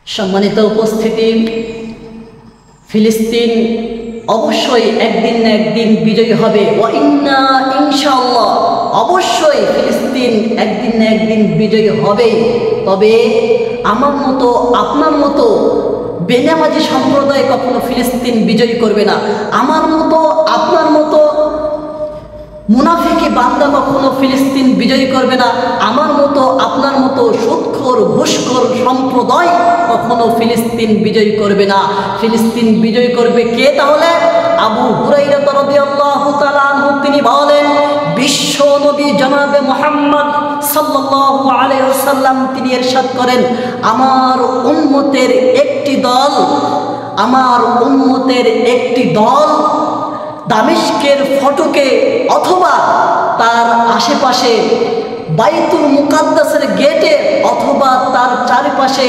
সম্মানিত উপস্থিতি, ফিলিস্তিন অবশ্যই একদিন না একদিন বিজয়ী হবে। ইনশাআল্লাহ অবশ্যই ফিলিস্তিন একদিন না একদিন বিজয়ী হবে। তবে আমার মতো আপনার মতো বেনামাজি সম্প্রদায় কখনো ফিলিস্তিন বিজয়ী করবে না। আমার মতো আপনার মতো মুনাফিকি বান্দা কখনো ফিলিস্তিন বিজয়ী করবে না। আমার মতো আপনার মতো সুদখোর ঘুষখোর সম্প্রদায় কখনো ফিলিস্তিন বিজয়ী করবে না। ফিলিস্তিন বিজয়ী করবে কে? তাহলে আবু হুরায়রা রাদিয়াল্লাহু তাআলা আনহু তিনি বলেন, বিশ্ব নবী জনাবে মুহাম্মদ সাল্লাল্লাহু আলাইহি ওয়াসাল্লাম তিনি ইরশাদ করেন, আমার উম্মতের একটি দল দামেস্কের ফটকে অথবা তার আশেপাশে বাইতুল মুকাদ্দাসের গেটে অথবা তার চারপাশে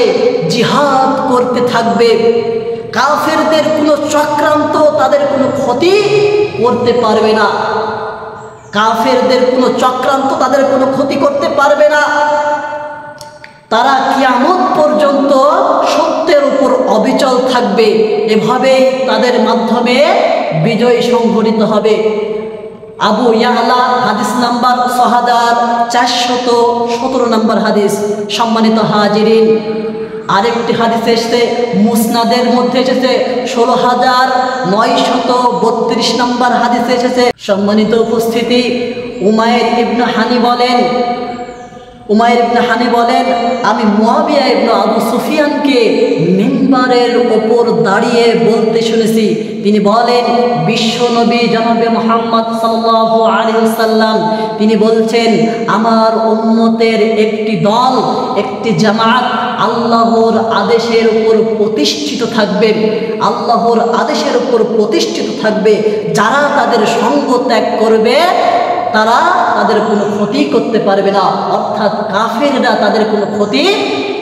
জিহাদ করতে থাকবে। কাফেরদের কোনো চক্রান্ত তাদের কোনো ক্ষতি করতে পারবে না। কাফেরদের কোনো চক্রান্ত তাদের কোনো ক্ষতি করতে পারবে না। তারা কিয়ামত পর্যন্ত সত্যের উপর অবিচল থাকবে। এভাবেই তাদের মাধ্যমে বিজয় সংঘটিত হবে। আবু ইয়ালা হাদিস নাম্বার 6417 নম্বর হাদিস। সম্মানিত হাজিরিন, আরেকটি হাদিস এসেছে মুসনাদের মধ্যে এসেছে 16932 নম্বর হাদিসে এসেছে। সম্মানিত উপস্থিতি, উমাইর ইবনে হানি বলেন আমি মুয়াবিয়া ইবনে আবু সুফিয়ানকে মিম্বারের ওপর দাঁড়িয়ে বলতে শুনেছি। তিনি বলেন, বিশ্বনবী জনাবে মুহাম্মদ সাল্লাল্লাহু আলাইহি ওয়াসাল্লাম তিনি বলছেন, আমার উম্মতের একটি দল, একটি জামাত আল্লাহর আদেশের উপর প্রতিষ্ঠিত থাকবে। আল্লাহর আদেশের উপর প্রতিষ্ঠিত থাকবে। যারা তাদের সঙ্গ ত্যাগ করবে তারা তাদের কোনো ক্ষতি করতে পারবে না, অর্থাৎ কাফেররা তাদের কোনো ক্ষতি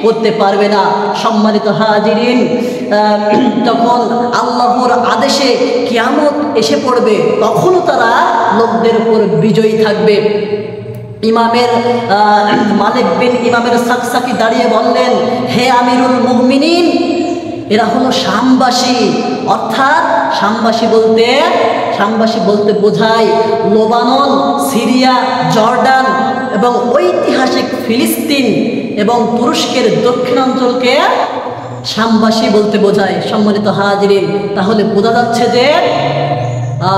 করতে পারবে না। সম্মানিত হাজিরিন, যখন আল্লাহর আদেশে কিয়ামত এসে পড়বে তখনও তারা লোকদের উপর বিজয়ী থাকবে। মালিক বিন ইমামের সাকসাকি দাঁড়িয়ে বললেন, হে আমিরুল মুমিনিন, এরা হলো শামবাসী। অর্থাৎ শামবাসী বলতে বোঝায় লেবানন, সিরিয়া, জর্ডান এবং ঐতিহাসিক ফিলিস্তিন এবং তুরস্কের দক্ষিণাঞ্চলকে শামবাসী বলতে বোঝায়। সম্মানিত হাজিরিন, তাহলে বোঝা যাচ্ছে যে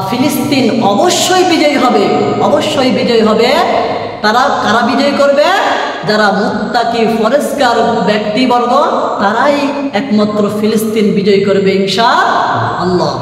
ফিলিস্তিন অবশ্যই বিজয়ী হবে। তারা কারা বিজয় করবে? যারা মুত্তাকি ফরেজগার ব্যক্তিবর্গ, তারাই একমাত্র ফিলিস্তিন বিজয় করবে ইনশাআল্লাহ।